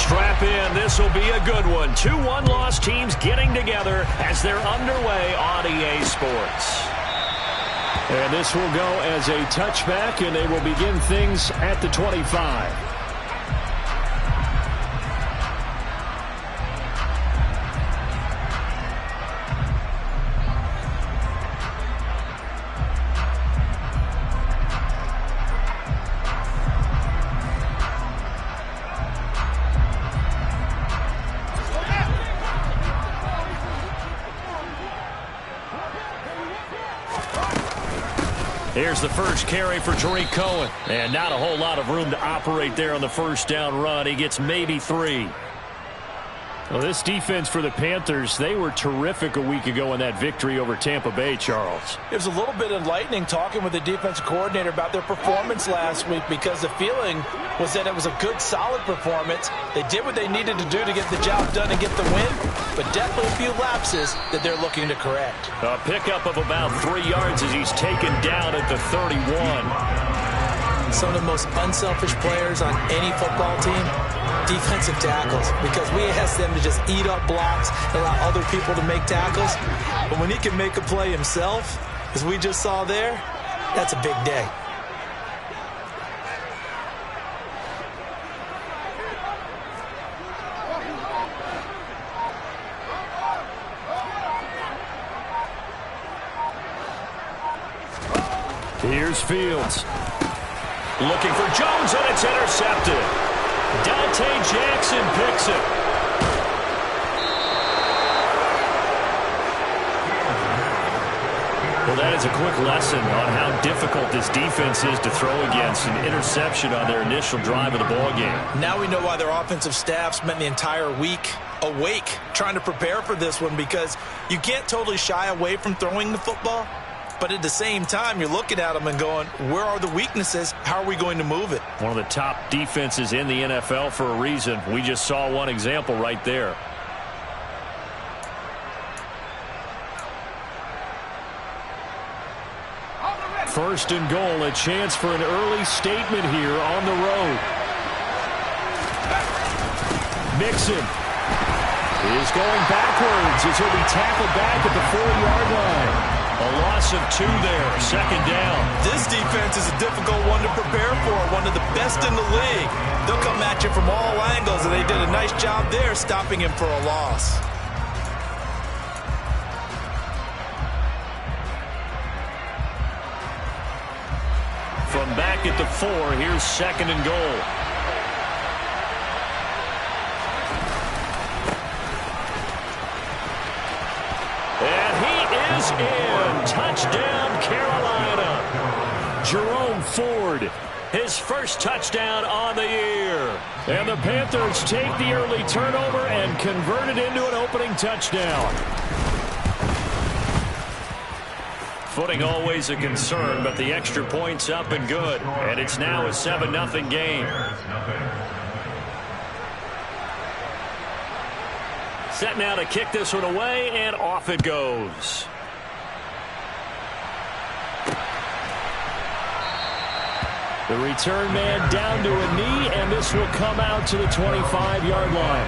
Strap in. This will be a good one. 2 one-loss teams getting together as they're underway on EA Sports. And this will go as a touchback, and they will begin things at the 25. Here's the first carry for Tariq Cohen. And not a whole lot of room to operate there on the first down run. He gets maybe 3. Well, this defense for the Panthers, they were terrific a week ago in that victory over Tampa Bay, Charles. It was a little bit enlightening talking with the defensive coordinator about their performance last week, because the feeling was that it was a good, solid performance. They did what they needed to do to get the job done and get the win, but definitely a few lapses that they're looking to correct. A pickup of about 3 yards as he's taken down at the 31. Some of the most unselfish players on any football team, defensive tackles, because we ask them to just eat up blocks and allow other people to make tackles. But when he can make a play himself, as we just saw there, that's a big day. Here's Fields. Looking for Jones, and it's intercepted. Dante Jackson picks it. Well, that is a quick lesson on how difficult this defense is to throw against. An interception on their initial drive of the ballgame. Now we know why their offensive staff spent the entire week awake trying to prepare for this one, because you can't totally shy away from throwing the football. But at the same time, you're looking at them and going, where are the weaknesses? How are we going to move it? One of the top defenses in the NFL for a reason. We just saw one example right there. First and goal, a chance for an early statement here on the road. Mixon is going backwards as he'll be tackled back at the 4-yard line. A loss of 2 there, second down. This defense is a difficult one to prepare for, one of the best in the league. They'll come at you from all angles, and they did a nice job there stopping him for a loss. From back at the 4, here's second and goal. And he is in. Touchdown, Carolina. Jerome Ford, his first touchdown on the year. And the Panthers take the early turnover and convert it into an opening touchdown. Footing always a concern, but the extra point's up and good. And it's now a 7-0 game. Set now to kick this one away, and off it goes. The return man down to a knee, and this will come out to the 25-yard line.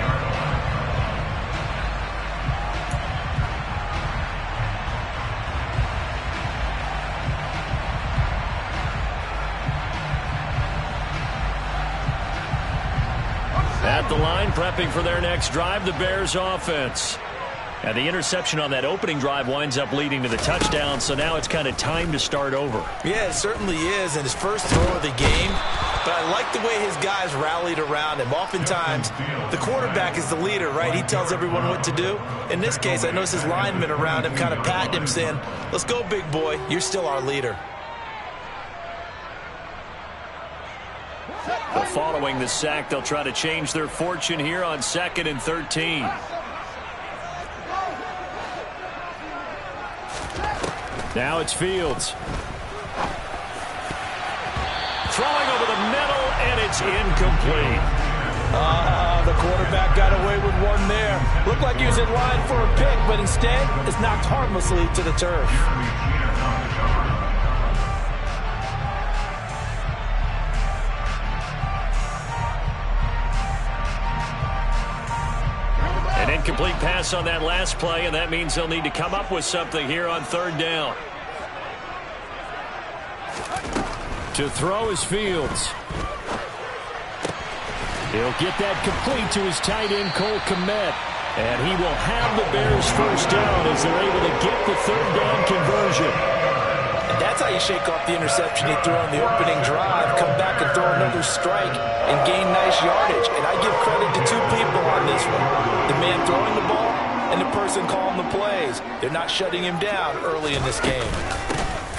At the line, prepping for their next drive, the Bears offense. And the interception on that opening drive winds up leading to the touchdown, so now it's kind of time to start over. Yeah, it certainly is, and his first throw of the game. But I like the way his guys rallied around him. Oftentimes, the quarterback is the leader, right? He tells everyone what to do. In this case, I noticed his linemen around him kind of patting him, saying, let's go, big boy. You're still our leader. Well, following the sack, they'll try to change their fortune here on 2nd and 13. Now it's Fields. Throwing over the middle, and it's incomplete. The quarterback got away with one there. Looked like he was in line for a pick, but instead, it's knocked harmlessly to the turf. Incomplete pass on that last play, and that means they'll need to come up with something here on third down. To throw is Fields. He'll get that complete to his tight end, Cole Kmet. And he will have the Bears first down as they're able to get the third down conversion. And that's how you shake off the interception he threw on the opening drive, come back and throw another strike and gain nice yardage. And I give credit to two people on this one. The man throwing the ball and the person calling the plays. They're not shutting him down early in this game.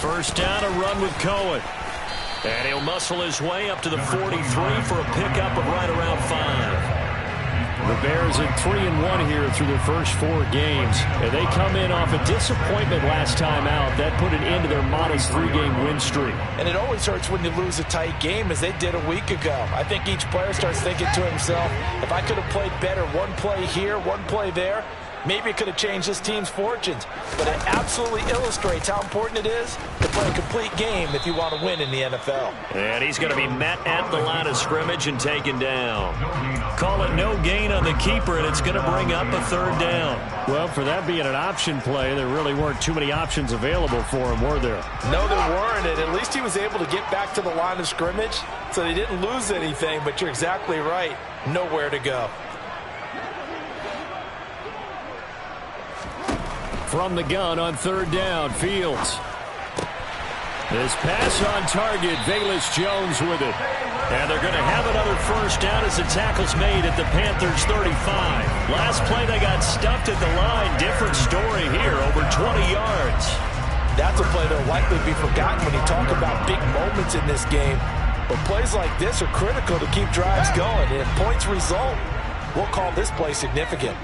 First down, a run with Cohen. And he'll muscle his way up to the 43 for a pickup of right around 5. The Bears at 3-1 here through their first 4 games. And they come in off a disappointment last time out. That put an end to their modest 3-game win streak. And it always hurts when you lose a tight game, as they did a week ago. I think each player starts thinking to himself, if I could have played better one play here, one play there, maybe it could have changed this team's fortunes. But it absolutely illustrates how important it is to play a complete game if you want to win in the NFL. And he's going to be met at the line of scrimmage and taken down. Call it no gain on the keeper, and it's going to bring up a third down. Well, for that being an option play, there really weren't too many options available for him, were there? No, there weren't, and at least he was able to get back to the line of scrimmage, so they didn't lose anything, but you're exactly right. Nowhere to go. From the gun on third down, Fields. This pass on target, Velus Jones with it. And they're going to have another first down as the tackle's made at the Panthers 35. Last play they got stuffed at the line. Different story here, over 20 yards. That's a play that'll likely be forgotten when you talk about big moments in this game. But plays like this are critical to keep drives going. And if points result, we'll call this play significant.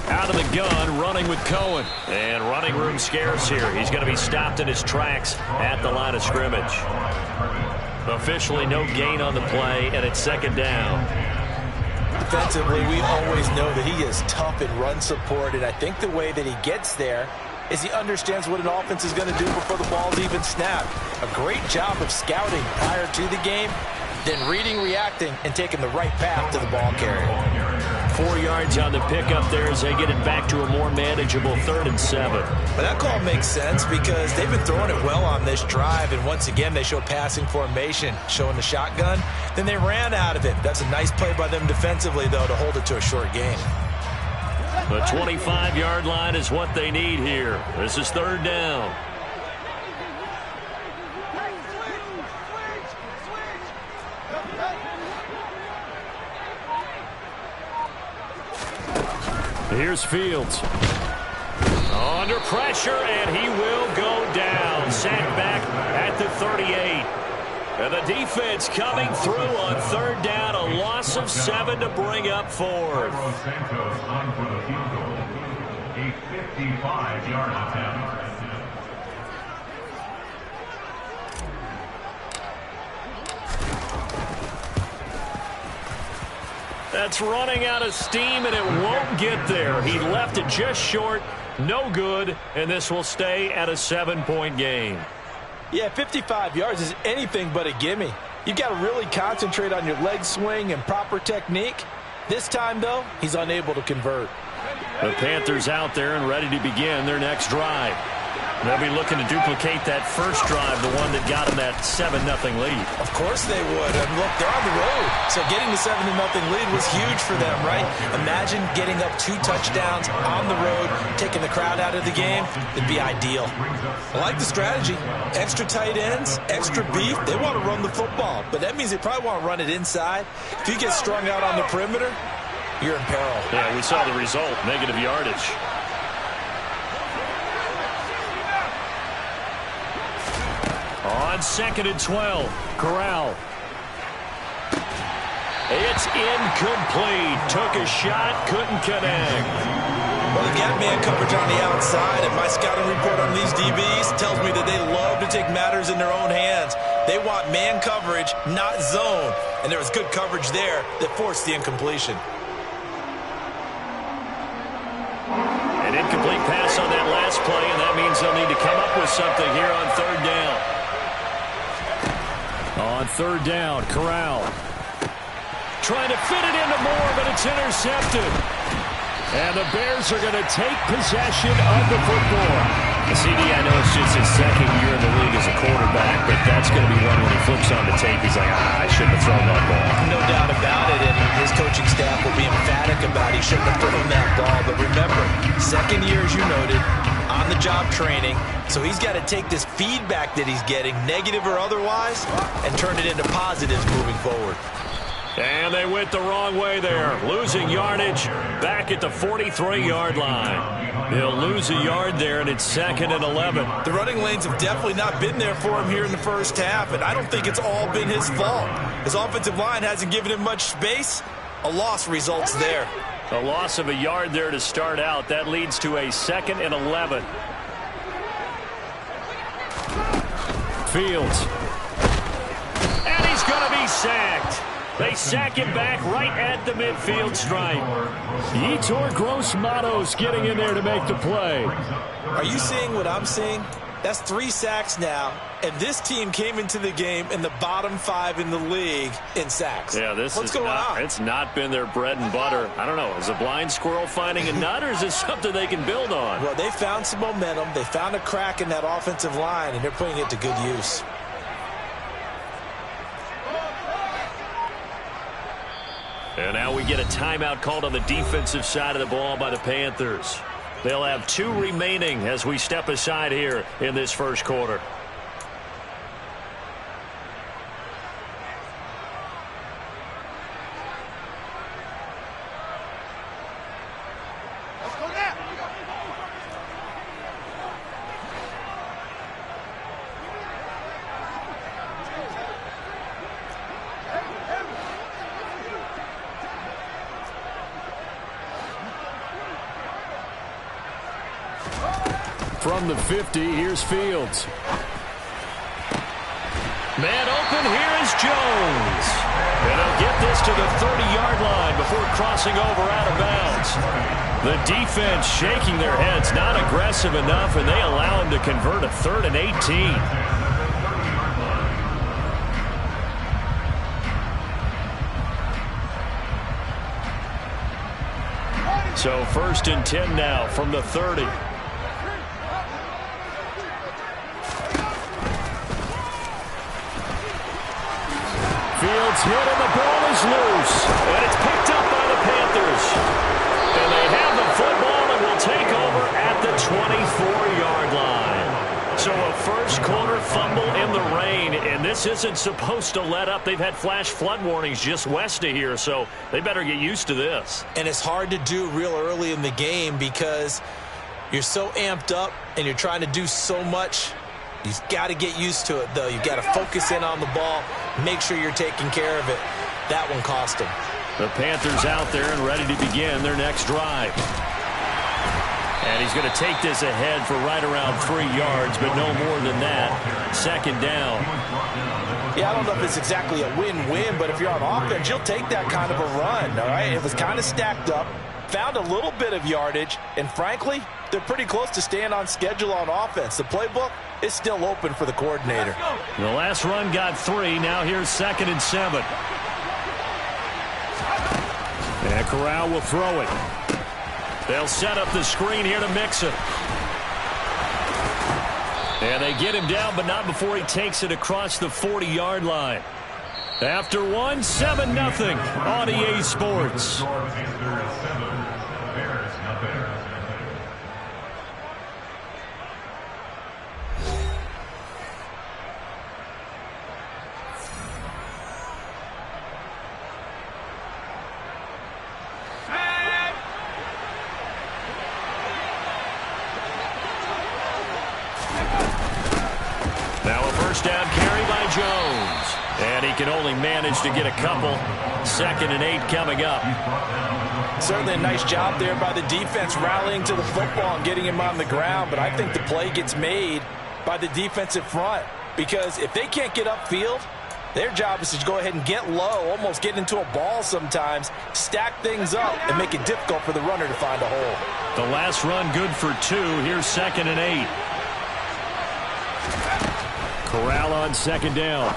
Out of the gun, running with Cohen. And running room scarce here. He's going to be stopped in his tracks at the line of scrimmage. Officially no gain on the play, and it's second down. Defensively, we always know that he is tough in run support, and I think the way that he gets there is he understands what an offense is going to do before the ball's even snapped. A great job of scouting prior to the game, then reading, reacting, and taking the right path to the ball carrier. 4 yards on the pickup there as they get it back to a more manageable 3rd and 7. But that call makes sense because they've been throwing it well on this drive, and once again they show passing formation, showing the shotgun. Then they ran out of it. That's a nice play by them defensively, though, to hold it to a short gain. The 25-yard line is what they need here. This is third down. Here's Fields. Under pressure, and he will go down. Sacked back at the 38. And the defense coming through on third down. A loss of 7 to bring up 4th. A 55-yard attempt. That's running out of steam, and it won't get there. He left it just short, no good, and this will stay at a 7-point game. Yeah, 55 yards is anything but a gimme. You've got to really concentrate on your leg swing and proper technique. This time, though, he's unable to convert. The Panthers out there and ready to begin their next drive. They'll be looking to duplicate that first drive, the one that got them that 7-0 lead. Of course they would. And look, they're on the road. So getting the 7-0 lead was huge for them, right? Imagine getting up 2 touchdowns on the road, taking the crowd out of the game. It'd be ideal. I like the strategy. Extra tight ends, extra beef. They want to run the football, but that means they probably want to run it inside. If you get strung out on the perimeter, you're in peril. Yeah, we saw the result, negative yardage. On 2nd and 12, Corral. It's incomplete. Took a shot, couldn't connect. Well, they've got man coverage on the outside, and my scouting report on these DBs tells me that they love to take matters in their own hands. They want man coverage, not zone, and there was good coverage there that forced the incompletion. An incomplete pass on that last play, and that means they'll need to come up with something here on third down. On third down, Corral. trying to fit it into Moore, but it's intercepted. And the Bears are going to take possession of the football. CD, I know it's just his second year in the league as a quarterback, but that's going to be one when he flips on the tape. He's like, I shouldn't have thrown that ball. No doubt about it, and his coaching staff will be emphatic about he shouldn't have thrown that ball. But remember, second year, as you noted, on-the-job training, so he's got to take this feedback that he's getting, negative or otherwise, and turn it into positives moving forward. And they went the wrong way there, losing yardage back at the 43-yard line. He'll lose a yard there, and it's 2nd and 11. The running lanes have definitely not been there for him here in the first half, and I don't think it's all been his fault. His offensive line hasn't given him much space. A loss results there. A loss of a yard there to start out. That leads to a 2nd and 11. Fields. And he's going to be sacked. They sack him back right at the midfield stripe. Yetur Gross-Matos getting in there to make the play. Are you seeing what I'm seeing? That's 3 sacks now, and this team came into the game in the bottom 5 in the league in sacks. Yeah, what's going on? It's not been their bread and butter. I don't know. Is a blind squirrel finding a nut, or is this something they can build on? Well, they found some momentum. They found a crack in that offensive line, and they're putting it to good use. And now we get a timeout called on the defensive side of the ball by the Panthers. They'll have 2 remaining as we step aside here in this first quarter. From the 50, here's Fields. Man open, here is Jones. And he'll get this to the 30-yard line before crossing over out of bounds. The defense shaking their heads, not aggressive enough, and they allow him to convert a 3rd and 18. So 1st and 10 now from the 30. Fields hit and the ball is loose. And it's picked up by the Panthers. And they have the football and will take over at the 24-yard line. So a first quarter fumble in the rain, and this isn't supposed to let up. They've had flash flood warnings just west of here, so they better get used to this. And it's hard to do real early in the game because you're so amped up and you're trying to do so much. You've got to get used to it, though. You've got to focus in on the ball, make sure you're taking care of it. That one cost them. The Panthers out there and ready to begin their next drive. And he's going to take this ahead for right around 3 yards, but no more than that. 2nd down. Yeah, I don't know if it's exactly a win-win, but if you're on offense, you'll take that kind of a run, all right? It was kind of stacked up, found a little bit of yardage, and frankly, they're pretty close to staying on schedule on offense. The playbook is still open for the coordinator. The last run got 3. Now here's 2nd and 7. And Corral will throw it. They'll set up the screen here to Mixon. And they get him down, but not before he takes it across the 40-yard line. After 1, 7-0 on EA Sports. Down carry by Jones. And he can only manage to get a couple. 2nd and 8 coming up. Certainly a nice job there by the defense rallying to the football and getting him on the ground. But I think the play gets made by the defensive front. Because if they can't get upfield, their job is to go ahead and get low, almost get into a ball sometimes, stack things up, and make it difficult for the runner to find a hole. The last run good for 2. Here's 2nd and 8. Corral on 2nd down.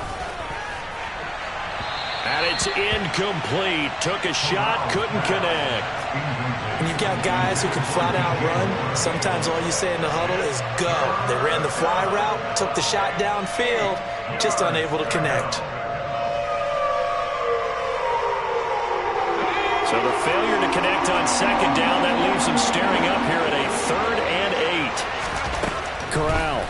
And it's incomplete. Took a shot, couldn't connect. When you've got guys who can flat out run, sometimes all you say in the huddle is go. They ran the fly route, took the shot downfield, just unable to connect. So the failure to connect on second down, that leaves him staring up here at a 3rd and 8. Corral.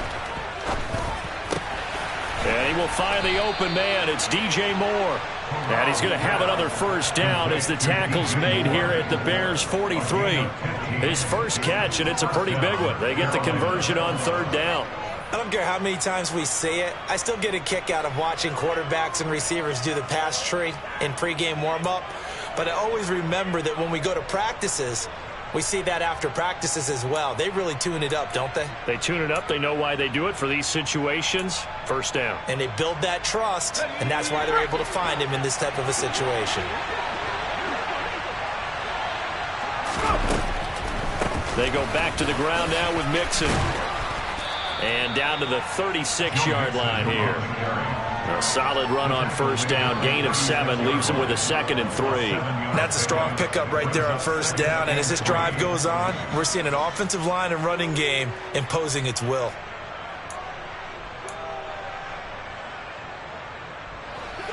And he will find the open man. It's DJ Moore. And he's going to have another first down as the tackle's made here at the Bears' 43. His first catch, and it's a pretty big one. They get the conversion on 3rd down. I don't care how many times we say it. I still get a kick out of watching quarterbacks and receivers do the pass tree in pregame warm-up. But I always remember that when we go to practices, we see that after practices as well. They really tune it up, don't they? They tune it up. They know why they do it for these situations. First down. And they build that trust, and that's why they're able to find him in this type of a situation. They go back to the ground now with Mixon. And down to the 36-yard line here. A solid run on first down. Gain of 7 leaves him with a 2nd and 3. That's a strong pickup right there on first down. And as this drive goes on, we're seeing an offensive line and running game imposing its will.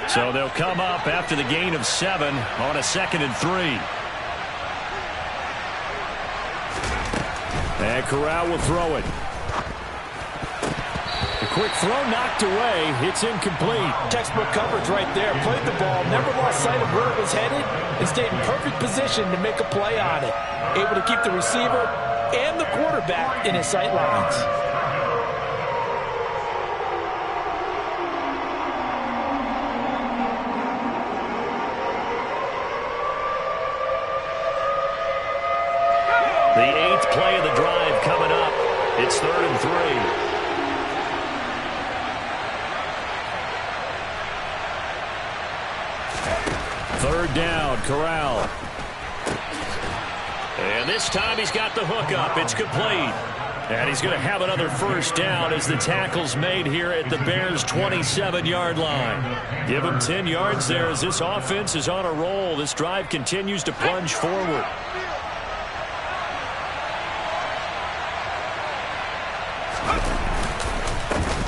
So they'll come up after the gain of 7 on a 2nd and 3. And Corral will throw it. Quick throw knocked away. It's incomplete. Textbook coverage right there. Played the ball, never lost sight of where it was headed, and stayed in perfect position to make a play on it. Able to keep the receiver and the quarterback in his sight lines. The 8th play of the drive coming up. It's 3rd and 3. Third down, Corral. And this time he's got the hook up. It's complete. And he's going to have another first down as the tackle's made here at the Bears' 27-yard line. Give him 10 yards there as this offense is on a roll. This drive continues to plunge forward.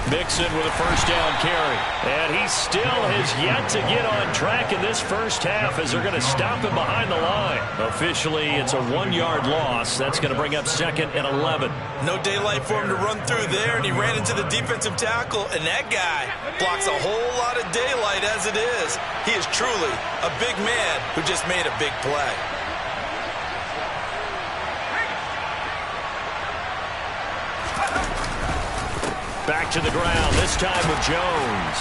Mixon with a first down carry. And he still has yet to get on track in this first half as they're going to stop him behind the line. Officially, it's a 1-yard loss. That's going to bring up 2nd and 11. No daylight for him to run through there, and he ran into the defensive tackle, and that guy blocks a whole lot of daylight as it is. He is truly a big man who just made a big play. Back to the ground, this time with Jones.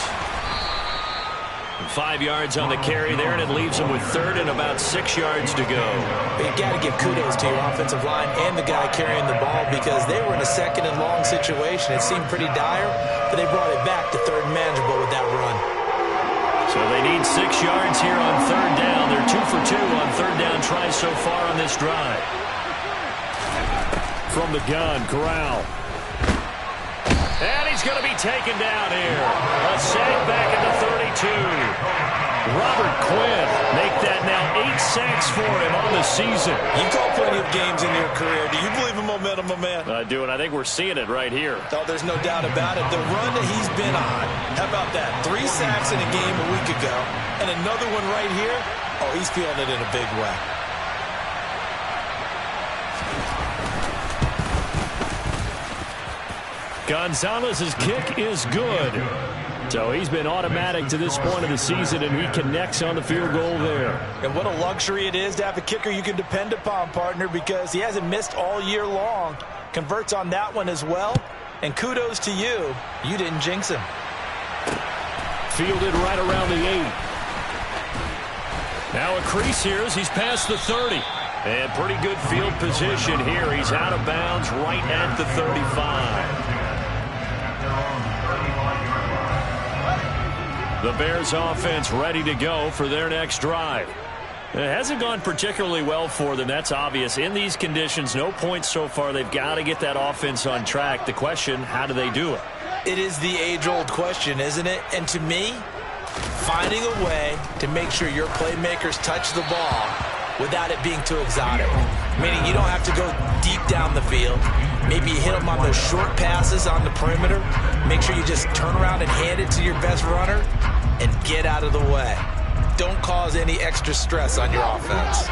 5 yards on the carry there, and it leaves him with 3rd and about 6 yards to go. You've got to give kudos to your offensive line and the guy carrying the ball because they were in a 2nd and long situation. It seemed pretty dire, but they brought it back to 3rd and manageable with that run. So they need 6 yards here on 3rd down. They're 2 for 2 on 3rd down tries so far on this drive. From the gun, Corral. And he's going to be taken down here. A save back at the 32. Robert Quinn make that now 8 sacks for him on the season. You call plenty of games in your career. Do you believe in momentum, my man? I do, and I think we're seeing it right here. Oh, there's no doubt about it. The run that he's been on, how about that? 3 sacks in a game a week ago, and another one right here. Oh, he's feeling it in a big way. Gonzalez's kick is good. So he's been automatic to this point of the season, and he connects on the field goal there. And what a luxury it is to have a kicker you can depend upon, partner, because he hasn't missed all year long. Converts on that one as well. And kudos to you. You didn't jinx him. Fielded right around the 8. Now a crease here as he's past the 30. And pretty good field position here. He's out of bounds right at the 35. The Bears offense ready to go for their next drive. It hasn't gone particularly well for them. That's obvious. In these conditions, no points so far. They've got to get that offense on track. The question, how do they do it? It is the age-old question, isn't it? And to me, finding a way to make sure your playmakers touch the ball without it being too exotic. Meaning you don't have to go deep down the field. Maybe you hit them on those short passes on the perimeter. Make sure you just turn around and hand it to your best runner and get out of the way. Don't cause any extra stress on your offense.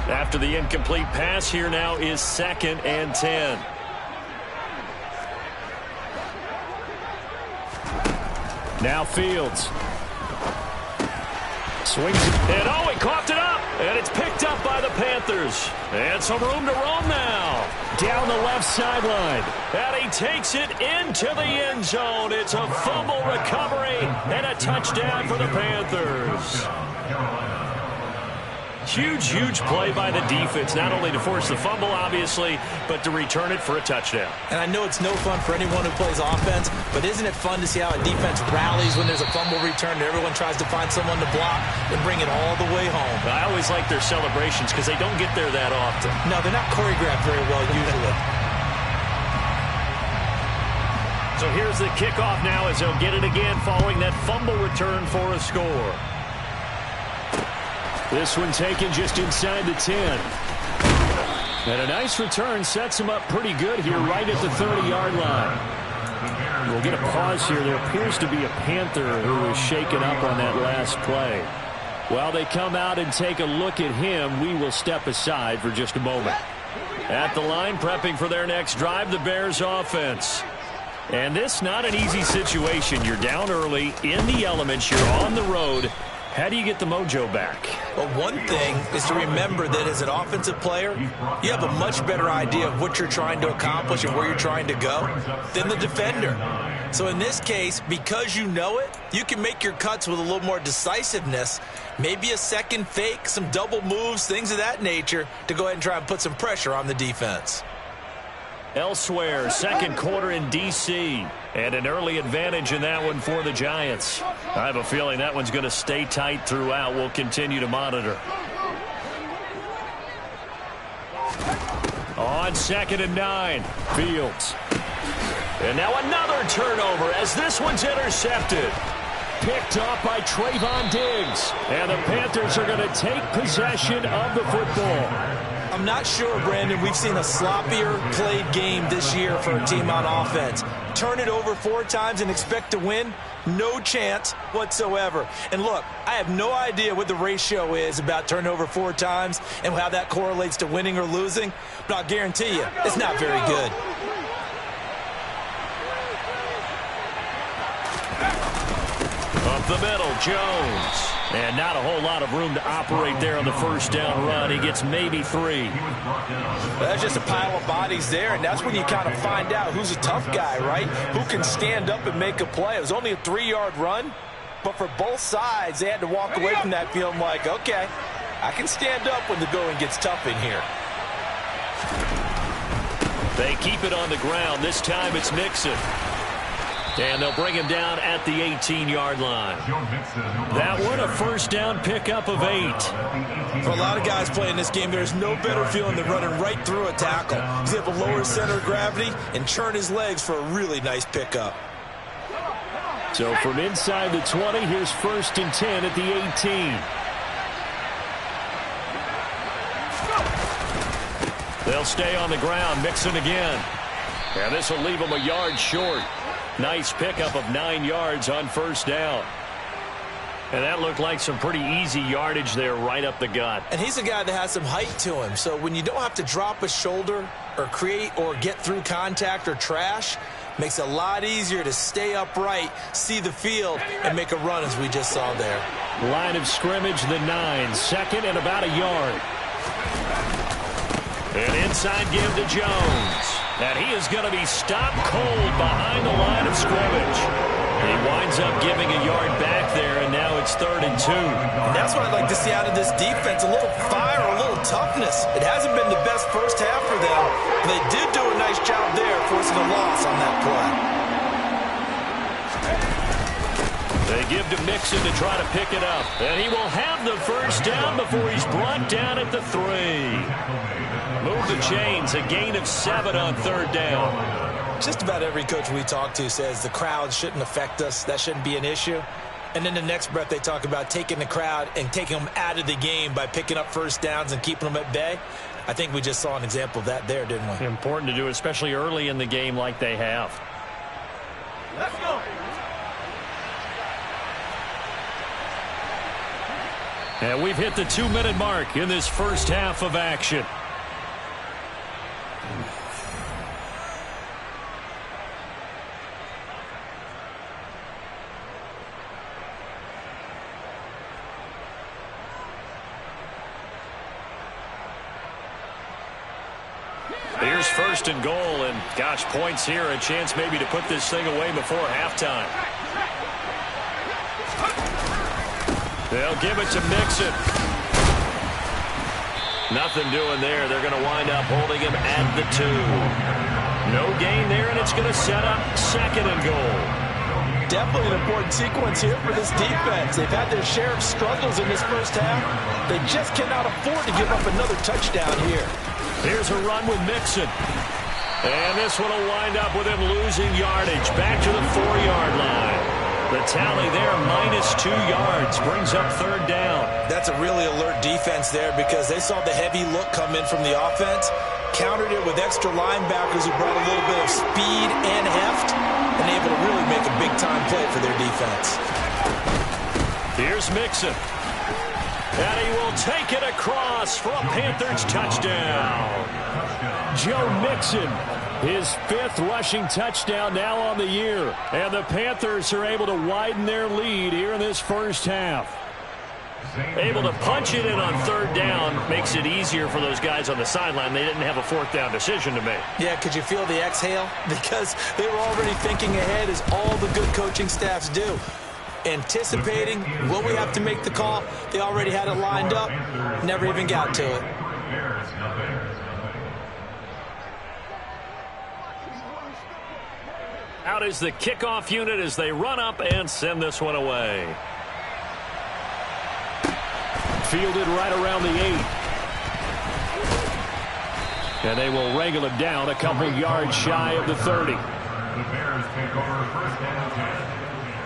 After the incomplete pass, here now is 2nd and 10. Now Fields. Swings it, and oh, he coughed it up, and it's picked up by the Panthers. And some room to roam now. Down the left sideline, and he takes it into the end zone. It's a fumble recovery and a touchdown for the Panthers. Huge play by the defense, not only to force the fumble, obviously, but to return it for a touchdown. And I know it's no fun for anyone who plays offense, but isn't it fun to see how a defense rallies when there's a fumble return and everyone tries to find someone to block and bring it all the way home? I always like their celebrations because they don't get there that often. No, they're not choreographed very well usually. So here's the kickoff now as they'll get it again following that fumble return for a score. This one taken just inside the 10. And a nice return sets him up pretty good here right at the 30-yard line. We'll get a pause here. There appears to be a Panther who is shaken up on that last play. While they come out and take a look at him, we will step aside for just a moment. At the line, prepping for their next drive, the Bears offense. And this not an easy situation. You're down early, in the elements, you're on the road. How do you get the mojo back? Well, one thing is to remember that as an offensive player, you have a much better idea of what you're trying to accomplish and where you're trying to go than the defender. So in this case, because you know it, you can make your cuts with a little more decisiveness, maybe a second fake, some double moves, things of that nature, to go ahead and try and put some pressure on the defense. Elsewhere, second quarter in D.C., and an early advantage in that one for the Giants. I have a feeling that one's going to stay tight throughout. We'll continue to monitor. On 2nd and 9, Fields. And now another turnover as this one's intercepted. Picked off by Trayvon Diggs. And the Panthers are going to take possession of the football. I'm not sure, Brandon, we've seen a sloppier played game this year for a team on offense. Turn it over 4 times and expect to win? No chance whatsoever. And look, I have no idea what the ratio is about turnover 4 times and how that correlates to winning or losing, but I'll guarantee you, it's not very good. Up the middle, Jones. And not a whole lot of room to operate there on the first down run. He gets maybe 3. That's just a pile of bodies there, and that's when you kind of find out who's a tough guy, right? Who can stand up and make a play. It was only a 3-yard run, but for both sides, they had to walk away from that feeling like, okay, I can stand up when the going gets tough in here. They keep it on the ground. This time it's Mixon. And they'll bring him down at the 18-yard line. That one a first down pickup of 8. For a lot of guys playing this game, there's no better feeling than running right through a tackle. He's able to lower his center of gravity and churn his legs for a really nice pickup. So from inside the 20, here's 1st and 10 at the 18. They'll stay on the ground. Mixon again. And this will leave him a yard short. Nice pickup of 9 yards on first down. And that looked like some pretty easy yardage there right up the gut. And he's a guy that has some height to him. So when you don't have to drop a shoulder or create or get through contact or trash, makes it a lot easier to stay upright, see the field, and make a run as we just saw there. Line of scrimmage, the 9. 2nd and about a yard. And inside give to Jones. And he is going to be stopped cold behind the line of scrimmage. He winds up giving a yard back there, and now it's 3rd and 2. And that's what I'd like to see out of this defense, a little fire, a little toughness. It hasn't been the best first half for them, but they did do a nice job there forcing a loss on that play. They give to Mixon to try to pick it up. And he will have the first down before he's brought down at the 3. Move the chains, a gain of 7 on 3rd down. Just about every coach we talk to says the crowd shouldn't affect us. That shouldn't be an issue. And then the next breath they talk about taking the crowd and taking them out of the game by picking up first downs and keeping them at bay. I think we just saw an example of that there, didn't we? Important to do, especially early in the game like they have. Let's go. And we've hit the 2-minute mark in this first half of action. Here's first and goal, and gosh, points here, a chance maybe to put this thing away before halftime. They'll give it to Mixon. Nothing doing there. They're going to wind up holding him at the 2. No gain there, and it's going to set up second and goal. Definitely an important sequence here for this defense. They've had their share of struggles in this first half. They just cannot afford to give up another touchdown here. Here's a run with Mixon. And this one will wind up with him losing yardage. Back to the 4-yard line. The tally there, -2 yards, brings up third down. That's a really alert defense there because they saw the heavy look come in from the offense, countered it with extra linebackers who brought a little bit of speed and heft, and able to really make a big-time play for their defense. Here's Mixon. And he will take it across for a Panthers touchdown. Joe Mixon, his 5th rushing touchdown now on the year. And the Panthers are able to widen their lead here in this first half. Able to punch it in on third down makes it easier for those guys on the sideline. They didn't have a 4th down decision to make. Yeah, could you feel the exhale? Because they were already thinking ahead, as all the good coaching staffs do. Anticipating, will we have to make the call? They already had it lined up, never even got to it. Out is the kickoff unit as they run up and send this one away. Fielded right around the 8. And they will wrangle him down a couple yards shy of the 30. The Bears take over first and 10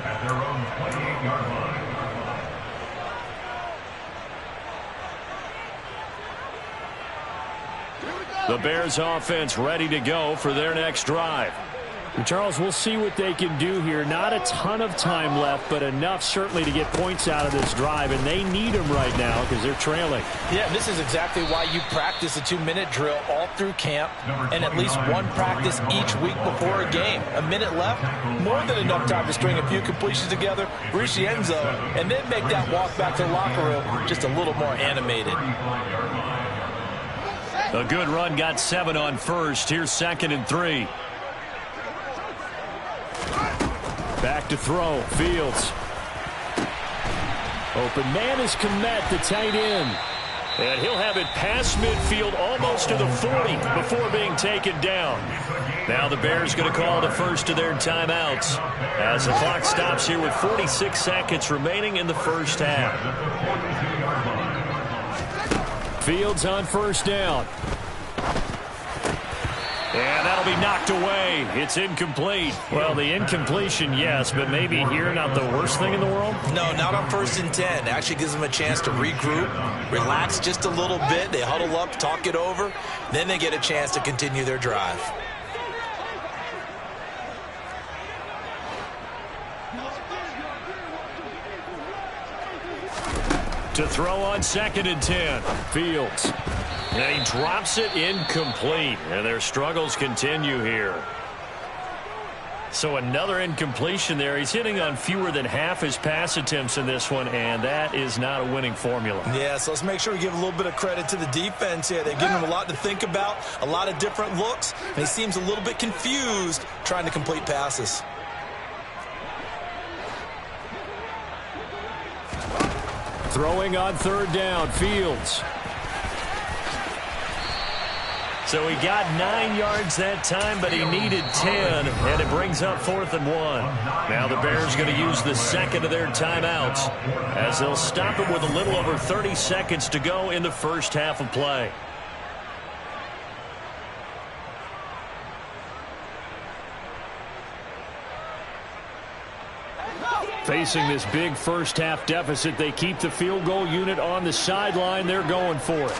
at their own 28-yard line. The Bears offense ready to go for their next drive. Charles, we'll see what they can do here. Not a ton of time left, but enough certainly to get points out of this drive, and they need them right now because they're trailing. Yeah, this is exactly why you practice a 2-minute drill all through camp and at least one practice each week before a game. A minute left, more than enough time to string a few completions together, reach the end zone, and then make that walk back to the locker room just a little more animated. A good run, got 7 on first. Here's 2nd and 3. Back to throw, Fields. Open man is Kmet, the tight end. And he'll have it past midfield almost to the 40 before being taken down. Now the Bears going to call the first of their timeouts as the clock stops here with 46 seconds remaining in the first half. Fields on first down. And that'll be knocked away. It's incomplete. Well, the incompletion, yes, but maybe here not the worst thing in the world? No, not on 1st and 10. It actually gives them a chance to regroup, relax just a little bit. They huddle up, talk it over. Then they get a chance to continue their drive. To throw on 2nd and 10. Fields. And he drops it incomplete. And their struggles continue here. So another incompletion there. He's hitting on fewer than half his pass attempts in this one, and that is not a winning formula. Yeah, so let's make sure we give a little bit of credit to the defense here. They're giving him a lot to think about, a lot of different looks, and he seems a little bit confused trying to complete passes. Throwing on 3rd down, Fields. So he got 9 yards that time, but he needed 10, and it brings up 4th and 1. Now the Bears going to use the 2nd of their timeouts as they'll stop him with a little over 30 seconds to go in the first half of play. Facing this big first-half deficit, they keep the field goal unit on the sideline. They're going for it.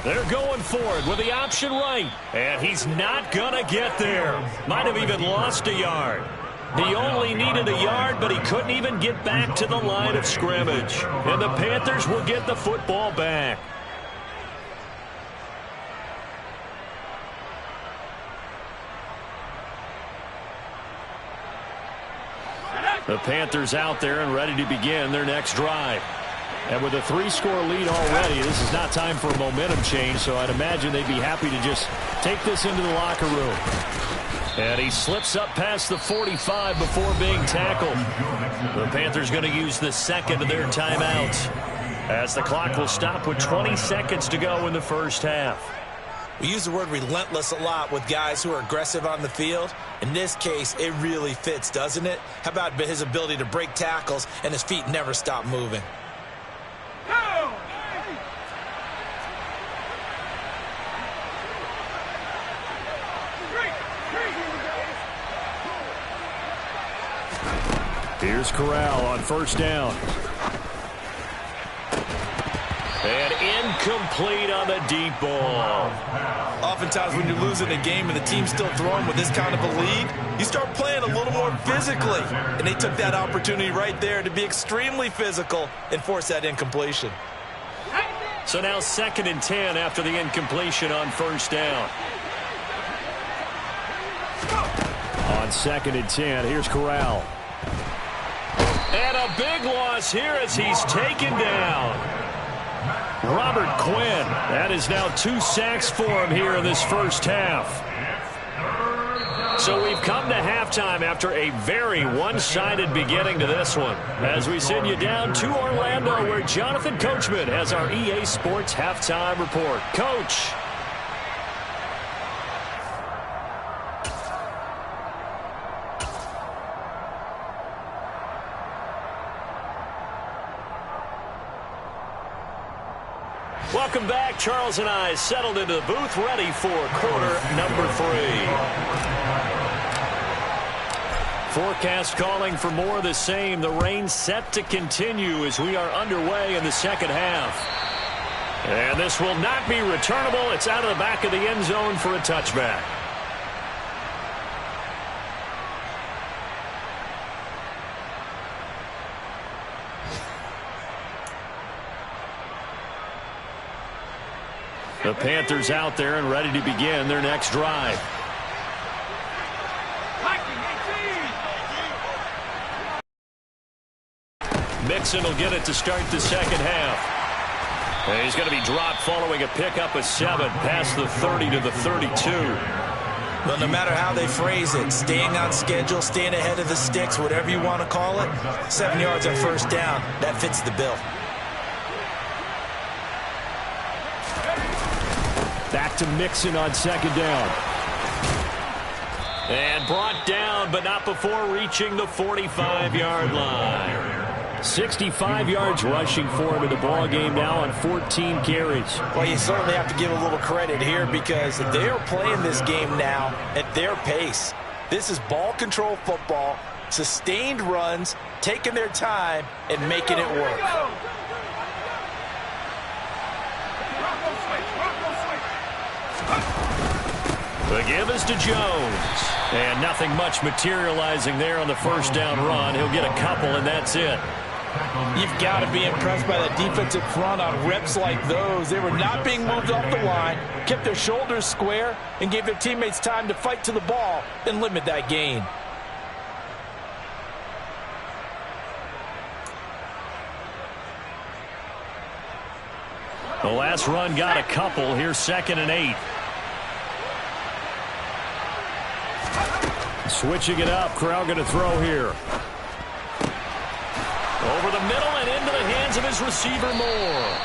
They're going for it with the option right. And he's not going to get there. Might have even lost a yard. He only needed a yard, but he couldn't even get back to the line of scrimmage. And the Panthers will get the football back. The Panthers out there and ready to begin their next drive. And with a 3-score lead already, this is not time for a momentum change, so I'd imagine they'd be happy to just take this into the locker room. And he slips up past the 45 before being tackled. The Panthers going to use the second of their timeouts, as the clock will stop with 20 seconds to go in the first half. We use the word relentless a lot with guys who are aggressive on the field. In this case, it really fits, doesn't it? How about his ability to break tackles and his feet never stop moving? Here's Corral on first down. And incomplete on the deep ball. Oftentimes when you're losing a game and the team's still throwing with this kind of a lead, you start playing a little more physically. And they took that opportunity right there to be extremely physical and force that incompletion. So now 2nd and 10 after the incompletion on first down. On 2nd and 10, here's Corral. And a big loss here as he's taken down. Robert Quinn. That is now 2 sacks for him here in this first half. So we've come to halftime after a very one-sided beginning to this one, as we send you down to Orlando, where Jonathan Coachman has our EA Sports halftime report. Coach. Welcome back. Charles and I settled into the booth, ready for quarter number 3. Forecast calling for more of the same. The rain set to continue as we are underway in the second half. And this will not be returnable. It's out of the back of the end zone for a touchback. The Panthers out there and ready to begin their next drive. Mixon will get it to start the second half. And he's going to be dropped following a pickup of 7 past the 30 to the 32. Well, no matter how they phrase it, staying on schedule, staying ahead of the sticks, whatever you want to call it, 7 yards on first down, that fits the bill. Back to Mixon on second down. And brought down, but not before reaching the 45-yard line. 65 yards rushing for him in the ball game now on 14 carries. Well, you certainly have to give a little credit here because they're playing this game now at their pace. This is ball control football, sustained runs, taking their time, and making it work. The give is to Jones. And nothing much materializing there on the first down run. He'll get a couple, and that's it. You've got to be impressed by the defensive front on reps like those. They were not being moved off the line, kept their shoulders square, and gave their teammates time to fight to the ball and limit that gain. The last run got a couple. Here's 2nd and 8. Switching it up. Corral going to throw here. Over the middle and into the hands of his receiver Moore.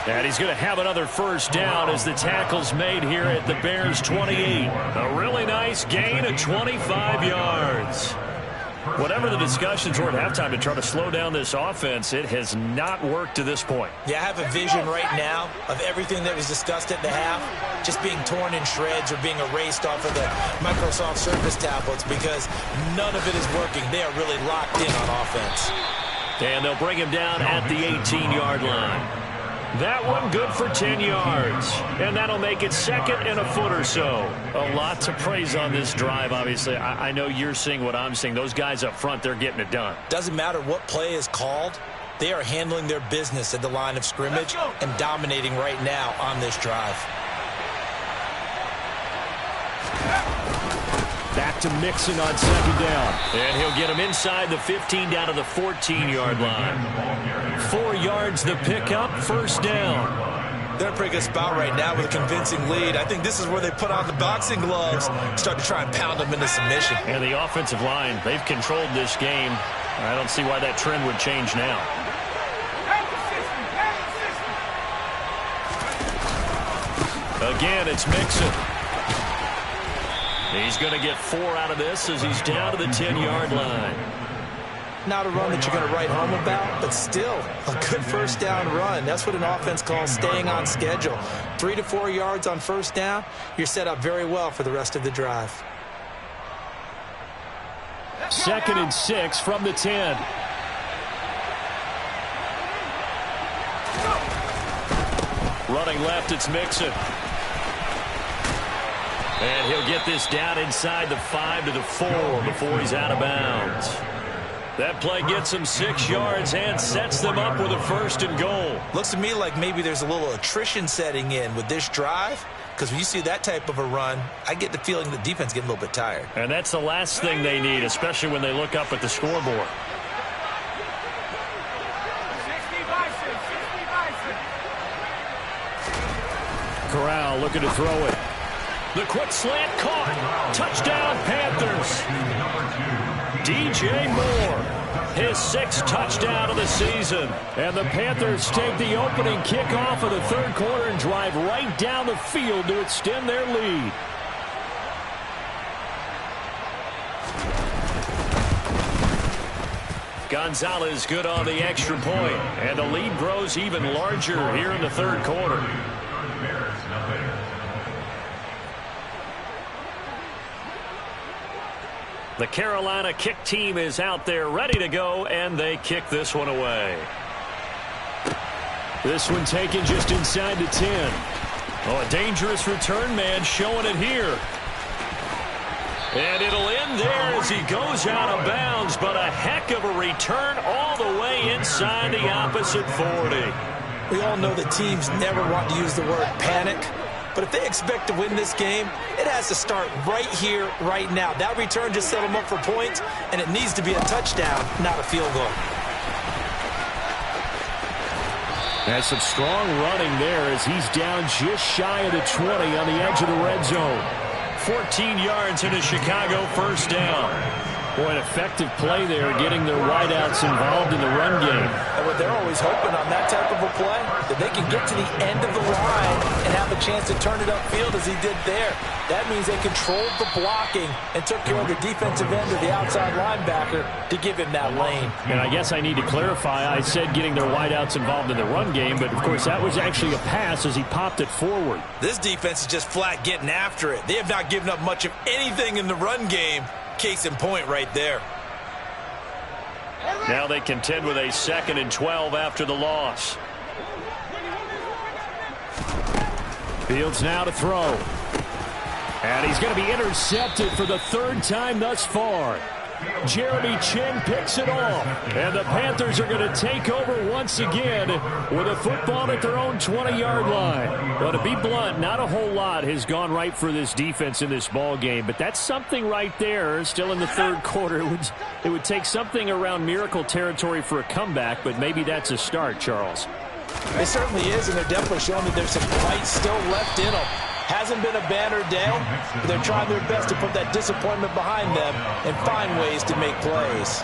And he's going to have another first down as the tackle's made here at the Bears' 28. A really nice gain of 25 yards. Whatever the discussions were at halftime to try to slow down this offense, it has not worked to this point. Yeah, I have a vision right now of everything that was discussed at the half just being torn in shreds or being erased off of the Microsoft Surface tablets because none of it is working. They are really locked in on offense. And they'll bring him down at the 18-yard line. That one good for 10 yards. And that'll make it second and a foot or so. A lot to praise on this drive, obviously. I know you're seeing what I'm seeing. Those guys up front, they're getting it done. Doesn't matter what play is called. They are handling their business at the line of scrimmage and dominating right now on this drive. Back to Mixon on second down. And he'll get him inside the 15 down to the 14-yard line. 4 yards the pickup, first down. They're in a pretty good spot right now with a convincing lead. I think this is where they put on the boxing gloves, start to try and pound them into submission. And the offensive line, they've controlled this game. I don't see why that trend would change now. Again, it's Mixon. He's going to get 4 out of this as he's down to the 10-yard line. Not a run that you're going to write home about, but still a good first down run. That's what an offense calls staying on schedule. 3 to 4 yards on first down, you're set up very well for the rest of the drive. 2nd and 6 from the 10. Running left, it's Mixon. And he'll get this down inside the 5 to the 4 before he's out of bounds. That play gets him 6 yards and sets them up with a 1st and goal. Looks to me like maybe there's a little attrition setting in with this drive, because when you see that type of a run, I get the feeling the defense getting a little bit tired. And that's the last thing they need, especially when they look up at the scoreboard. Corral looking to throw it. The quick slant caught. Touchdown, Panthers. DJ Moore, his 6th touchdown of the season. And the Panthers take the opening kickoff of the 3rd quarter and drive right down the field to extend their lead. Gonzalez good on the extra point. And the lead grows even larger here in the 3rd quarter. The Carolina kick team is out there ready to go, and they kick this one away. This one taken just inside the 10. Oh, a dangerous return man showing it here. And it'll end there as he goes out of bounds, but a heck of a return all the way inside the opposite 40. We all know that teams never want to use the word panic. But if they expect to win this game, it has to start right here, right now. That return just set them up for points, and it needs to be a touchdown, not a field goal. Has some strong running there as he's down just shy of the 20 on the edge of the red zone. 14 yards in a Chicago 1st down. Boy, an effective play there, getting their wideouts involved in the run game. And what they're always hoping on that type of a play, that they can get to the end of the line and have a chance to turn it upfield as he did there. That means they controlled the blocking and took care of the defensive end of the outside linebacker to give him that lane. And I guess I need to clarify, I said getting their wideouts involved in the run game, but of course that was actually a pass as he popped it forward. This defense is just flat getting after it. They have not given up much of anything in the run game. Case in point right there. Now they contend with a 2nd and 12 after the loss. Fields now to throw. And he's going to be intercepted for the 3rd time thus far. Jeremy Chin picks it off. And the Panthers are going to take over once again with a football at their own 20-yard line. Well, to be blunt, not a whole lot has gone right for this defense in this ball game, but that's something right there. Still in the 3rd quarter. It would take something around miracle territory for a comeback, but maybe that's a start, Charles. It certainly is, and they're definitely showing that there's some fight still left in them. Hasn't been a banner day, but they're trying their best to put that disappointment behind them and find ways to make plays.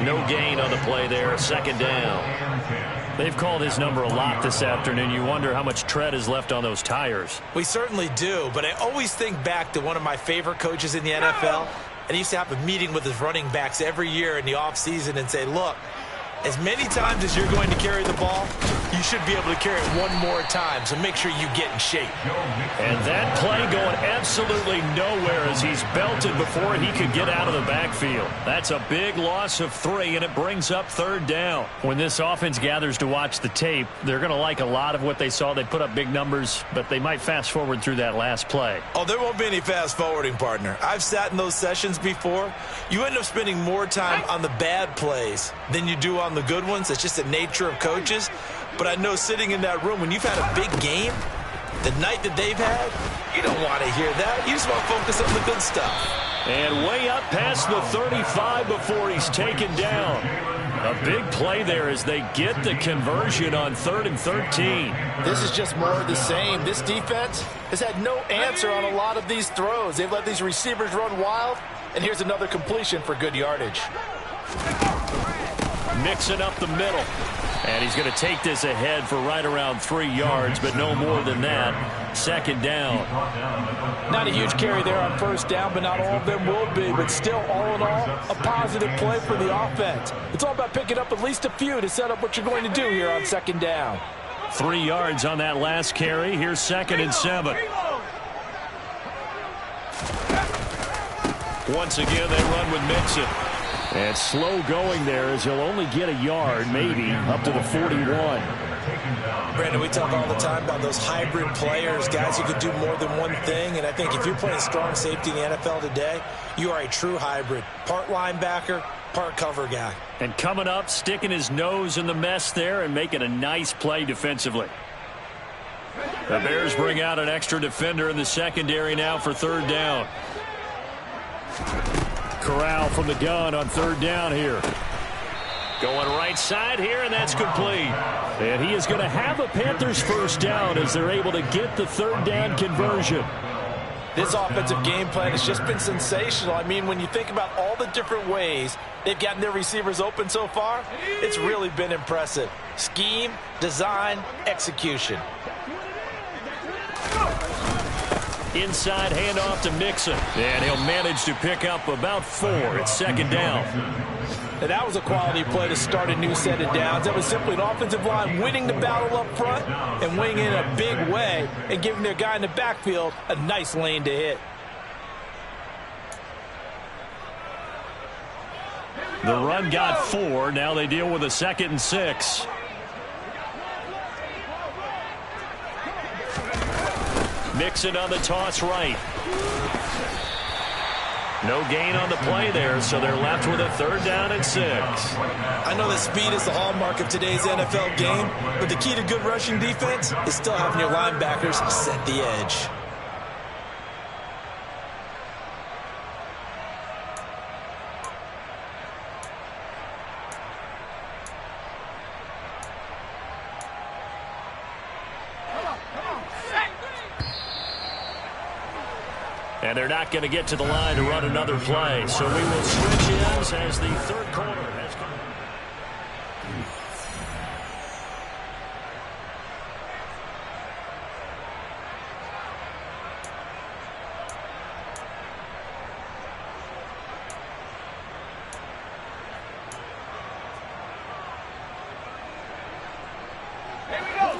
No gain on the play there, 2nd down. They've called his number a lot this afternoon. You wonder how much tread is left on those tires. We certainly do, but I always think back to one of my favorite coaches in the NFL, And he used to have a meeting with his running backs every year in the offseason and say, look, as many times as you're going to carry the ball, you should be able to carry it one more time, so make sure you get in shape. And that play going absolutely nowhere as he's belted before he could get out of the backfield. That's a big loss of 3, and it brings up 3rd down. When this offense gathers to watch the tape, they're going to like a lot of what they saw. They put up big numbers, but they might fast forward through that last play. Oh, there won't be any fast forwarding, partner. I've sat in those sessions before. You end up spending more time on the bad plays than you do on the good ones. It's just the nature of coaches. But I know sitting in that room, when you've had a big game, the night that they've had, you don't want to hear that. You just want to focus on the good stuff. And way up past the 35 before he's taken down. A big play there as they get the conversion on 3rd and 13. This is just more of the same. This defense has had no answer on a lot of these throws. They've let these receivers run wild, and here's another completion for good yardage. Mixing up the middle. And he's going to take this ahead for right around 3 yards, but no more than that. 2nd down. Not a huge carry there on 1st down, but not all of them will be. But still, all in all, a positive play for the offense. It's all about picking up at least a few to set up what you're going to do here on 2nd down. 3 yards on that last carry. Here's 2nd and 7. Once again, they run with Mixon. And slow going there as he'll only get a yard, maybe, up to the 41. Brandon, we talk all the time about those hybrid players, guys who could do more than one thing. And I think if you're playing strong safety in the NFL today, you are a true hybrid. Part linebacker, part cover guy. And coming up, sticking his nose in the mess there and making a nice play defensively. The Bears bring out an extra defender in the secondary now for 3rd down. Corral from the gun on 3rd down here. Going right side here, and that's complete. And he is going to have a Panthers 1st down as they're able to get the 3rd down conversion. This offensive game plan has just been sensational. I mean, when you think about all the different ways they've gotten their receivers open so far, it's really been impressive. Scheme, design, execution. Inside handoff to Mixon. And he'll manage to pick up about 4. It's 2nd down. And that was a quality play to start a new set of downs. That was simply an offensive line winning the battle up front and winning in a big way and giving their guy in the backfield a nice lane to hit. The run got 4. Now they deal with a 2nd and 6. Mixon on the toss right. No gain on the play there, so they're left with a 3rd down and 6. I know that speed is the hallmark of today's NFL game, but the key to good rushing defense is still having your linebackers set the edge. And they're not going to get to the line to run another play. So we will switch ends as the 3rd quarter has come.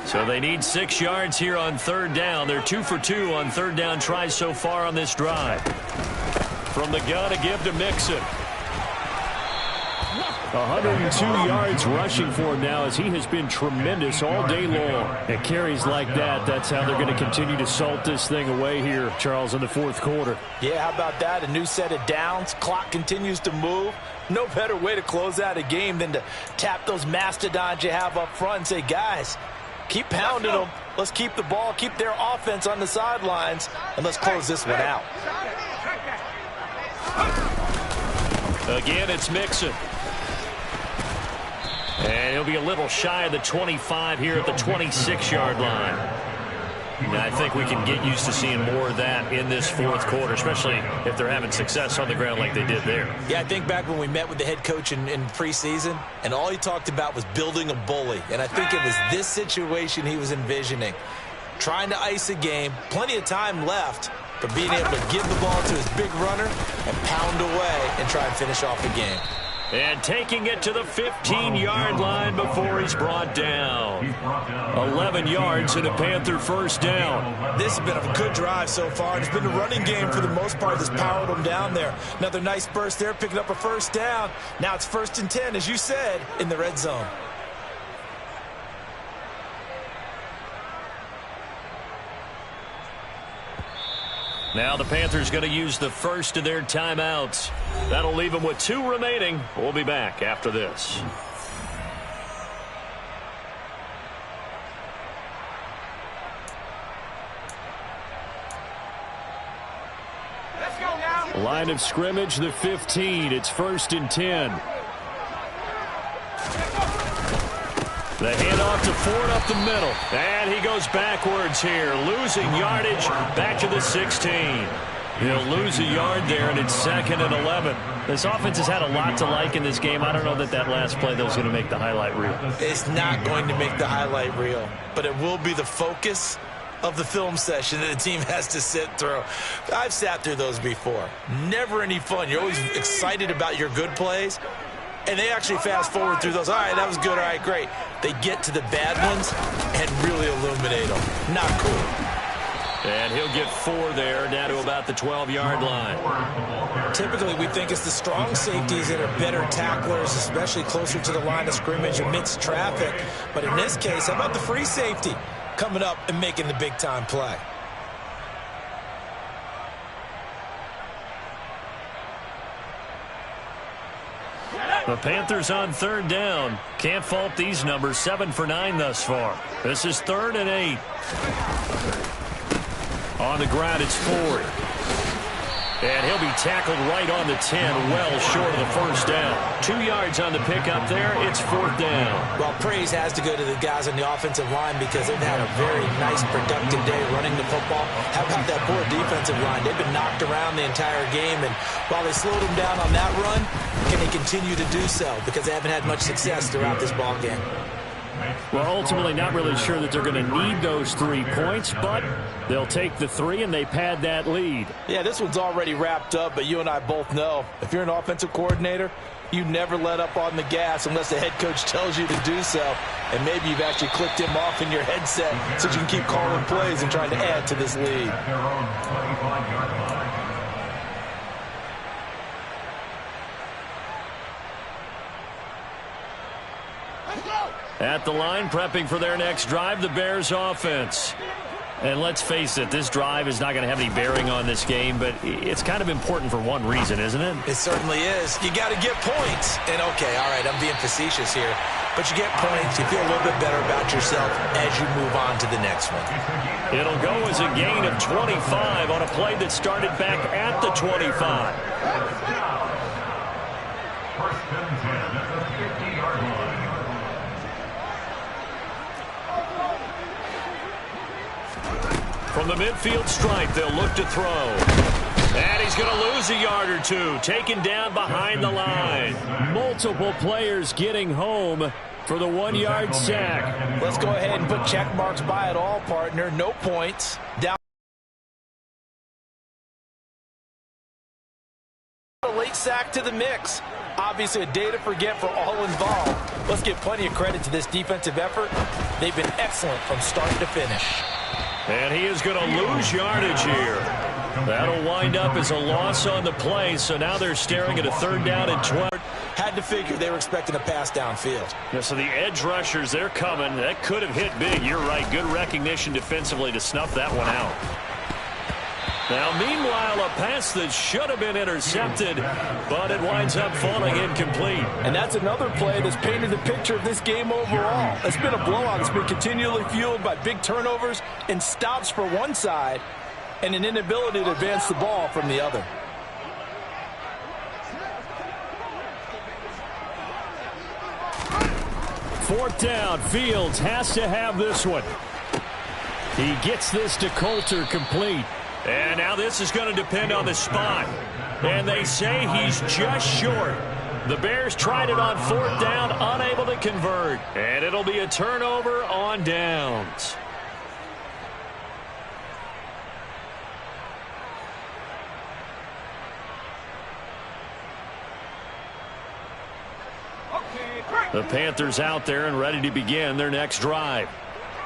So they need 6 yards here on 3rd down. They're 2 for 2 on 3rd down tries so far on this drive. From the gun, a give to Mixon. 102 yards rushing for him now as he has been tremendous all day long. At carries like that, that's how they're going to continue to salt this thing away here, Charles, in the 4th quarter. Yeah, how about that? A new set of downs. Clock continues to move. No better way to close out a game than to tap those mastodons you have up front and say, guys, keep pounding them. Let's keep the ball, keep their offense on the sidelines, and let's close this one out. Again, it's Mixon. And he'll be a little shy of the 25 here at the 26-yard line. And I think we can get used to seeing more of that in this 4th quarter, especially if they're having success on the ground like they did there. Yeah, I think back when we met with the head coach in preseason, and all he talked about was building a bully. And I think it was this situation he was envisioning. Trying to ice a game, plenty of time left, but being able to give the ball to his big runner and pound away and try and finish off the game. And taking it to the 15-yard line before he's brought down. 11 yards and a Panther first down. This has been a good drive so far. It's been a running game for the most part that's powered them down there. Another nice burst there, picking up a first down. Now it's 1st and 10, as you said, in the red zone. Now the Panthers going to use the first of their timeouts. That'll leave them with 2 remaining. We'll be back after this. Let's go now. Line of scrimmage, the 15. It's 1st and 10. The handoff to Ford up the middle. And he goes backwards here, losing yardage back to the 16. He'll lose a yard there, and it's 2nd and 11. This offense has had a lot to like in this game. I don't know that last play, though, is going to make the highlight reel. It's not going to make the highlight reel, but it will be the focus of the film session that the team has to sit through. I've sat through those before. Never any fun. You're always excited about your good plays. And they actually fast forward through those. All right, that was good. All right, great. They get to the bad ones and really illuminate them. Not cool. And he'll get 4 there, down to about the 12-yard line. Typically, we think it's the strong safeties that are better tacklers, especially closer to the line of scrimmage amidst traffic. But in this case, how about the free safety coming up and making the big-time play? The Panthers on 3rd down. Can't fault these numbers. 7 for 9 thus far. This is 3rd and 8. On the ground, it's Ford. And he'll be tackled right on the 10, well short of the first down. 2 yards on the pickup there. It's 4th down. Well, praise has to go to the guys on the offensive line because they've had a very nice, productive day running the football. How about that poor defensive line? They've been knocked around the entire game, and while they slowed them down on that run, can they continue to do so? Because they haven't had much success throughout this ball game. Well, ultimately, not really sure that they're going to need those 3 points, but they'll take the 3 and they pad that lead. Yeah, this one's already wrapped up, but you and I both know if you're an offensive coordinator, you never let up on the gas unless the head coach tells you to do so. And maybe you've actually clicked him off in your headset so you can keep calling plays and trying to add to this lead. At the line, prepping for their next drive, the Bears offense. And let's face it, this drive is not going to have any bearing on this game, but it's kind of important for one reason, isn't it? It certainly is. You got to get points. And, okay, all right, I'm being facetious here. But you get points, you feel a little bit better about yourself as you move on to the next one. It'll go as a gain of 25 on a play that started back at the 25. First and 10 at the 50-yard line. From the midfield stripe, they'll look to throw. And he's going to lose a yard or 2, taken down behind the line. Multiple players getting home for the 1-yard sack. Let's go ahead and put check marks by it all, partner. No points. Down. A late sack to the mix. Obviously a day to forget for all involved. Let's give plenty of credit to this defensive effort. They've been excellent from start to finish. And he is going to lose yardage here. That'll wind up as a loss on the play, so now they're staring at a 3rd down and 12. Had to figure they were expecting a pass downfield. Yeah, so the edge rushers, they're coming. That could have hit big. You're right. Good recognition defensively to snuff that one out. Now, meanwhile, a pass that should have been intercepted, but it winds up falling incomplete. And that's another play that's painted the picture of this game overall. It's been a blowout. It's been continually fueled by big turnovers and stops for one side and an inability to advance the ball from the other. Fourth down, Fields has to have this one. He gets this to Coulter complete. And now this is going to depend on the spot. And they say he's just short. The Bears tried it on 4th down, unable to convert. And it'll be a turnover on downs. The Panthers out there and ready to begin their next drive.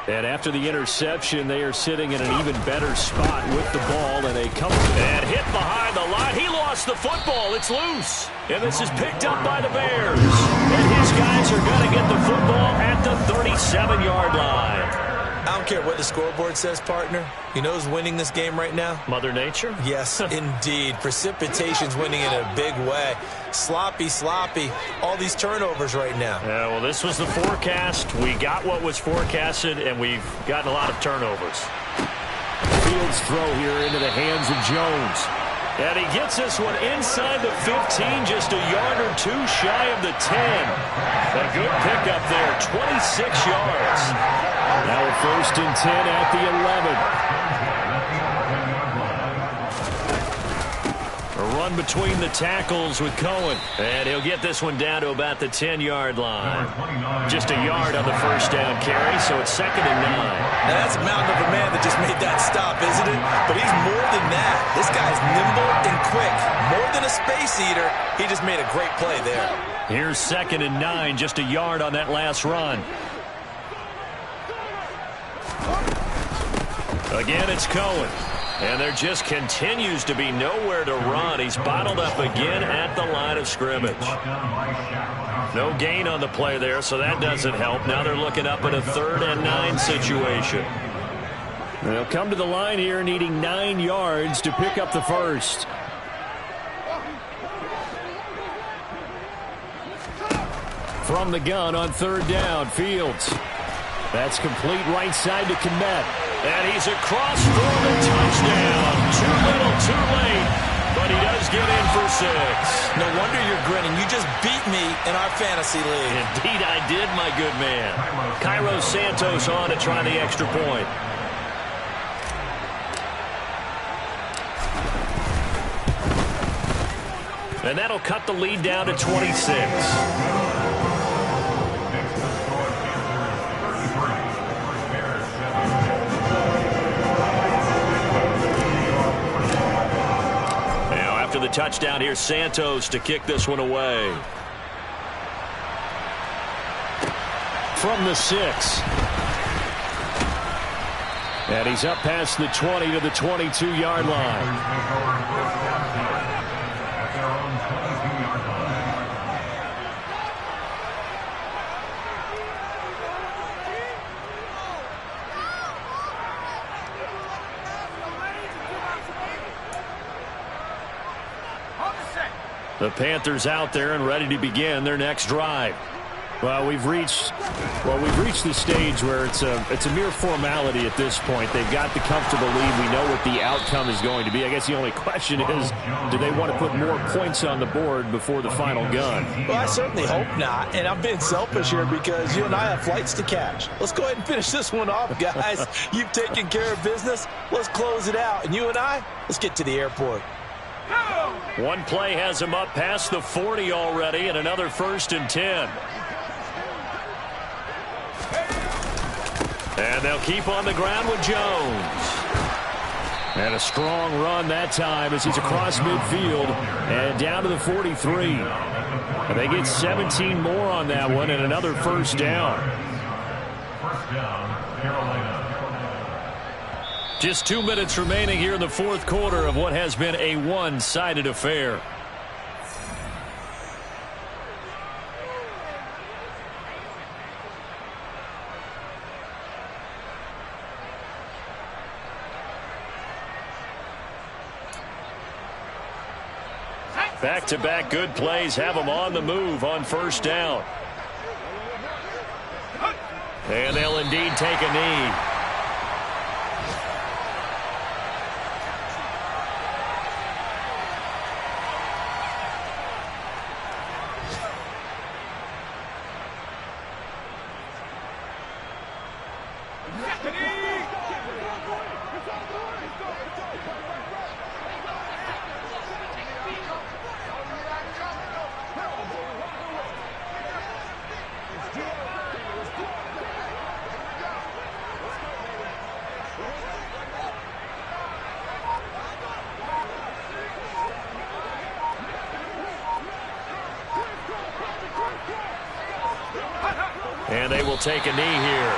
And after the interception, they are sitting in an even better spot with the ball, and they come and hit behind the line. He lost the football. It's loose. And this is picked up by the Bears. And his guys are going to get the football at the 37-yard line. I don't care what the scoreboard says, partner. You know who's winning this game right now? Mother Nature? Yes, indeed. Precipitation's winning in a big way. Sloppy. All these turnovers right now. Yeah, well, this was the forecast. We got what was forecasted, and we've gotten a lot of turnovers. Fields throw here into the hands of Jones. And he gets this one inside the 15, just a yard or two shy of the 10. A good pickup there, 26 yards. Now a 1st and 10 at the 11. A run between the tackles with Cohen. And he'll get this one down to about the 10-yard line. Just a yard on the 1st down carry, so it's 2nd and 9. Now that's a mountain of a man that just made that stop, isn't it? But he's more than that. This guy's nimble and quick. More than a space eater. He just made a great play there. Here's 2nd and 9, just a yard on that last run. Again, it's Cohen. And there just continues to be nowhere to run. He's bottled up again at the line of scrimmage. No gain on the play there, so that doesn't help. Now they're looking up at a 3rd and 9 situation. They'll come to the line here needing 9 yards to pick up the 1st. From the gun on 3rd down, Fields. That's complete right side to Kmet. And he's across for the touchdown. Too little, too late. But he does get in for 6. No wonder you're grinning. You just beat me in our fantasy league. Indeed I did, my good man. Cairo Santos on to try the extra point. And that'll cut the lead down to 26. The touchdown here, Santos to kick this one away. From the 6. And he's up past the 20 to the 22-yard line. The Panthers out there and ready to begin their next drive. Well, we've reached the stage where it's a mere formality at this point. They've got the comfortable lead. We know what the outcome is going to be. I guess the only question is, do they want to put more points on the board before the final gun? Well, I certainly hope not. And I'm being selfish here because you and I have flights to catch. Let's go ahead and finish this one off, guys. You've taken care of business. Let's close it out. And you and I, let's get to the airport. One play has him up past the 40 already, and another 1st and 10. And they'll keep on the ground with Jones. And a strong run that time as he's across midfield and down to the 43. And they get 17 more on that one and another 1st down. First down, Carolina. Just 2 minutes remaining here in the 4th quarter of what has been a one-sided affair. Back-to-back good plays have them on the move on 1st down. And they'll indeed take a knee. And they will take a knee here.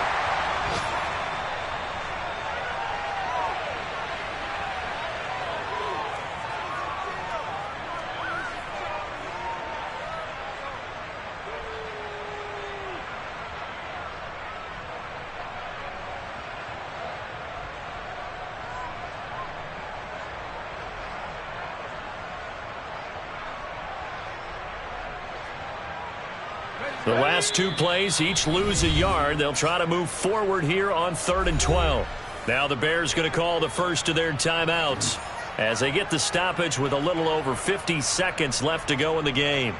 The last two plays, each lose a yard. They'll try to move forward here on 3rd and 12. Now the Bears going to call the first of their timeouts as they get the stoppage with a little over 50 seconds left to go in the game.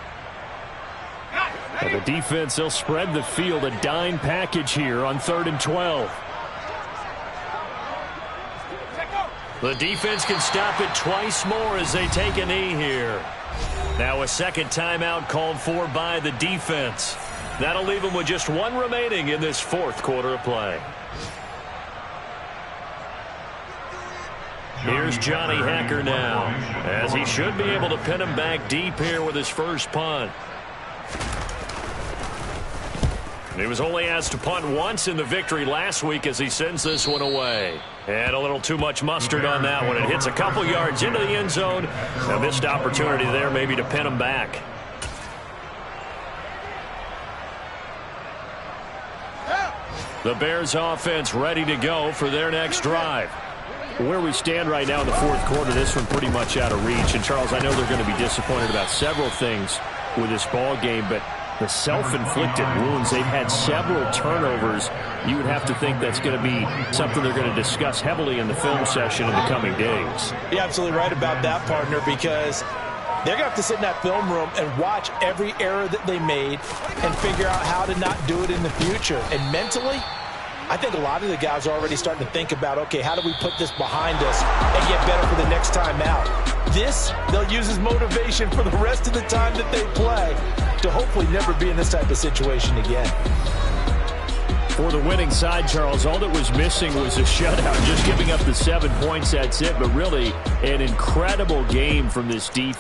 And the defense, they'll spread the field, a dime package here on 3rd and 12. The defense can stop it twice more as they take a knee here. Now a second timeout called for by the defense. That'll leave them with just one remaining in this fourth quarter of play. Here's Johnny Hacker now, as he should be able to pin him back deep here with his first punt. He was only asked to punt once in the victory last week as he sends this one away. And a little too much mustard on that one. It hits a couple yards into the end zone. A missed opportunity there maybe to pin him back. The Bears offense ready to go for their next drive. Where we stand right now in the fourth quarter, this one pretty much out of reach. And, Charles, I know they're going to be disappointed about several things with this ball game, but the self-inflicted wounds, they've had several turnovers. You would have to think that's going to be something they're going to discuss heavily in the film session in the coming days. You're absolutely right about that, partner, because they're going to have to sit in that film room and watch every error that they made and figure out how to not do it in the future. And mentally, I think a lot of the guys are already starting to think about, okay, how do we put this behind us and get better for the next time out? This, they'll use as motivation for the rest of the time that they play to hopefully never be in this type of situation again. For the winning side, Charles, all that was missing was a shutout. Just giving up the 7 points, that's it. But really, an incredible game from this defense.